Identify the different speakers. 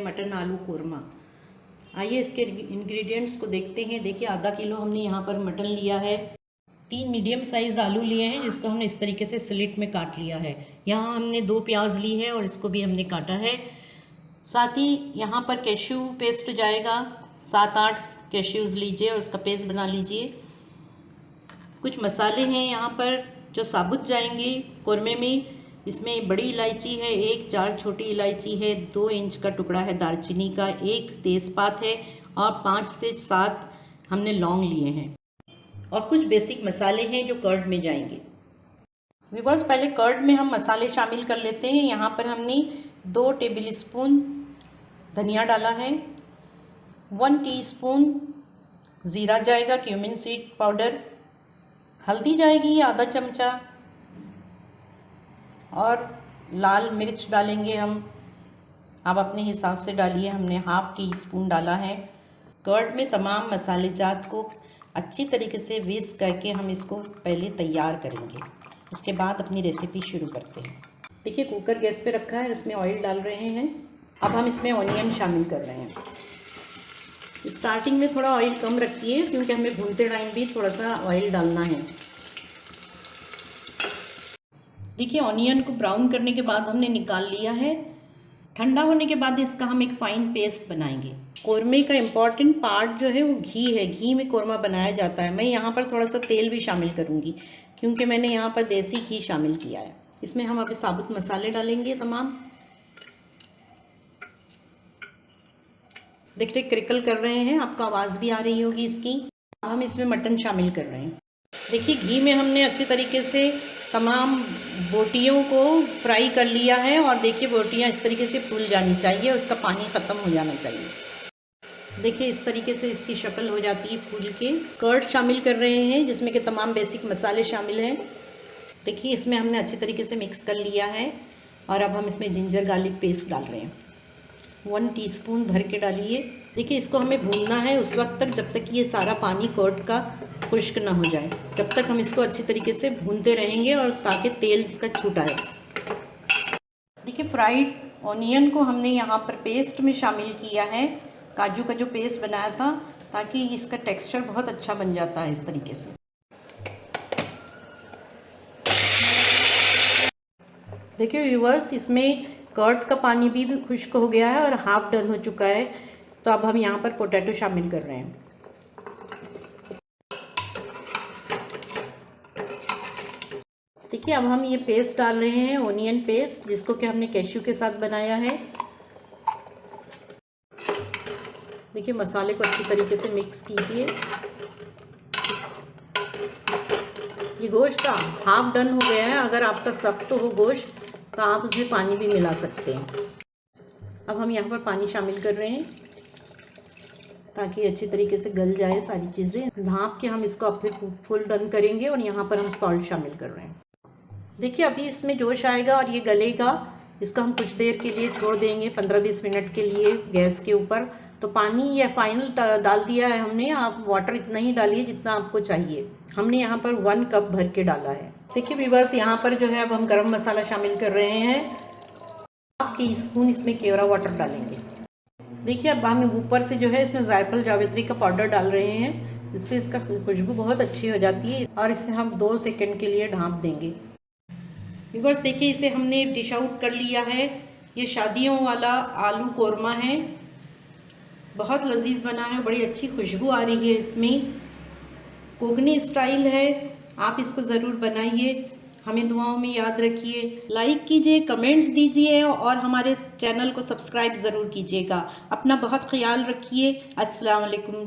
Speaker 1: Mutton आलू कोरमा। आइए इसके इंग्रेडिएंट्स को देखते हैं। देखिए आधा किलो हमने यहाँ पर मटन लिया है। 3 मीडियम साइज़ आलू लिए हैं जिसको हमने इस तरीके से स्लिट में काट लिया है। यहाँ हमने 2 प्याज ली है और इसको भी हमने काटा है। साथ ही यहाँ पर कैश्यू पेस्ट जाएगा, 7-8 कैश्यूज़ लीजिए और उसका पेस्ट बना लीजिए। कुछ मसाले हैं यहाँ पर जो साबुत जाएंगे कोरमे में। इसमें बड़ी इलायची है 1, 4 छोटी इलायची है, 2 इंच का टुकड़ा है दालचीनी का, 1 तेज़पात है और 5 से 7 हमने लौंग लिए हैं। और कुछ बेसिक मसाले हैं जो कर्ड में जाएंगे। व्यूअर्स, पहले कर्ड में हम मसाले शामिल कर लेते हैं। यहाँ पर हमने 2 टेबल स्पून धनिया डाला है, 1 टीस्पून ज़ीरा जाएगा, क्यूमिन सीड पाउडर, हल्दी जाएगी आधा चमचा और लाल मिर्च डालेंगे हम। आप अपने हिसाब से डालिए, हमने ½ टीस्पून डाला है। कर्ड में तमाम मसाले जात को अच्छी तरीके से विस्क करके हम इसको पहले तैयार करेंगे। उसके बाद अपनी रेसिपी शुरू करते हैं। देखिए कुकर गैस पे रखा है, इसमें ऑयल डाल रहे हैं। अब हम इसमें ऑनियन शामिल कर रहे हैं। स्टार्टिंग में थोड़ा ऑयल कम रखिए क्योंकि हमें भूनते टाइम भी थोड़ा सा ऑयल डालना है। देखिए ऑनियन को ब्राउन करने के बाद हमने निकाल लिया है। ठंडा होने के बाद इसका हम एक फ़ाइन पेस्ट बनाएंगे। कोरमे का इम्पॉर्टेंट पार्ट जो है वो घी है। घी में कोरमा बनाया जाता है। मैं यहाँ पर थोड़ा सा तेल भी शामिल करूँगी क्योंकि मैंने यहाँ पर देसी घी शामिल किया है। इसमें हम अभी साबुत मसाले डालेंगे तमाम। देखिए क्रिकल कर रहे हैं, आपको आवाज़ भी आ रही होगी इसकी। अब हम इसमें मटन शामिल कर रहे हैं। देखिए घी में हमने अच्छी तरीके से तमाम बोटियों को फ्राई कर लिया है और देखिए बोटियाँ इस तरीके से फूल जानी चाहिए, उसका पानी ख़त्म हो जाना चाहिए। देखिए इस तरीके से इसकी शक्ल हो जाती है फूल के। कर्ड शामिल कर रहे हैं जिसमें कि तमाम बेसिक मसाले शामिल हैं। देखिए इसमें हमने अच्छी तरीके से मिक्स कर लिया है और अब हम इसमें जिंजर गार्लिक पेस्ट डाल रहे हैं। 1 टीस्पून भर के डालिए। देखिए इसको हमें भूनना है उस वक्त तक जब तक ये सारा पानी कर्ड का खुश्क ना हो जाए। जब तक हम इसको अच्छी तरीके से भूनते रहेंगे और ताकि तेल इसका छूट आए। देखिए फ्राइड ऑनियन को हमने यहाँ पर पेस्ट में शामिल किया है, काजू का जो पेस्ट बनाया था, ताकि इसका टेक्सचर बहुत अच्छा बन जाता है इस तरीके से। देखिए व्यूअर्स, इसमें कर्ड का पानी भी खुश्क हो गया है और हाफ डन हो चुका है। तो अब हम यहाँ पर पोटैटो शामिल कर रहे हैं। देखिए अब हम ये पेस्ट डाल रहे हैं, ओनियन पेस्ट, जिसको कि हमने कैश्यू के साथ बनाया है। देखिए मसाले को अच्छी तरीके से मिक्स कीजिए। ये गोश्त हाफ डन हो गया है। अगर आपका सख्त हो गोश्त तो आप उसमें पानी भी मिला सकते हैं। अब हम यहाँ पर पानी शामिल कर रहे हैं ताकि अच्छी तरीके से गल जाए सारी चीज़ें। ढाँप के हम इसको अब फिर फुल डन करेंगे और यहाँ पर हम सॉल्ट शामिल कर रहे हैं। देखिए अभी इसमें जोश आएगा और ये गलेगा। इसको हम कुछ देर के लिए छोड़ देंगे, 15-20 मिनट के लिए गैस के ऊपर। तो पानी ये फाइनल डाल दिया है हमने। आप वाटर इतना ही डालिए जितना आपको चाहिए। हमने यहाँ पर 1 कप भर के डाला है। देखिए व्यूअर्स, यहाँ पर जो है अब हम गरम मसाला शामिल कर रहे हैं। ½ टीस्पून इसमें केवड़ा वाटर डालेंगे। देखिए अब हम ऊपर से जो है इसमें जायफल जावित्री का पाउडर डाल रहे हैं। इससे इसका खुशबू बहुत अच्छी हो जाती है और इसे हम 2 सेकंड के लिए ढाँप देंगे। व्यूअर्स देखिए इसे हमने डिश आउट कर लिया है। ये शादियों वाला आलू कोरमा है, बहुत लजीज बना है, बड़ी अच्छी खुशबू आ रही है इसमें। कोकनी स्टाइल है, आप इसको ज़रूर बनाइए। हमें दुआओं में याद रखिए। लाइक कीजिए, कमेंट्स दीजिए और हमारे चैनल को सब्सक्राइब ज़रूर कीजिएगा। अपना बहुत ख्याल रखिए। अस्सलाम वालेकुम।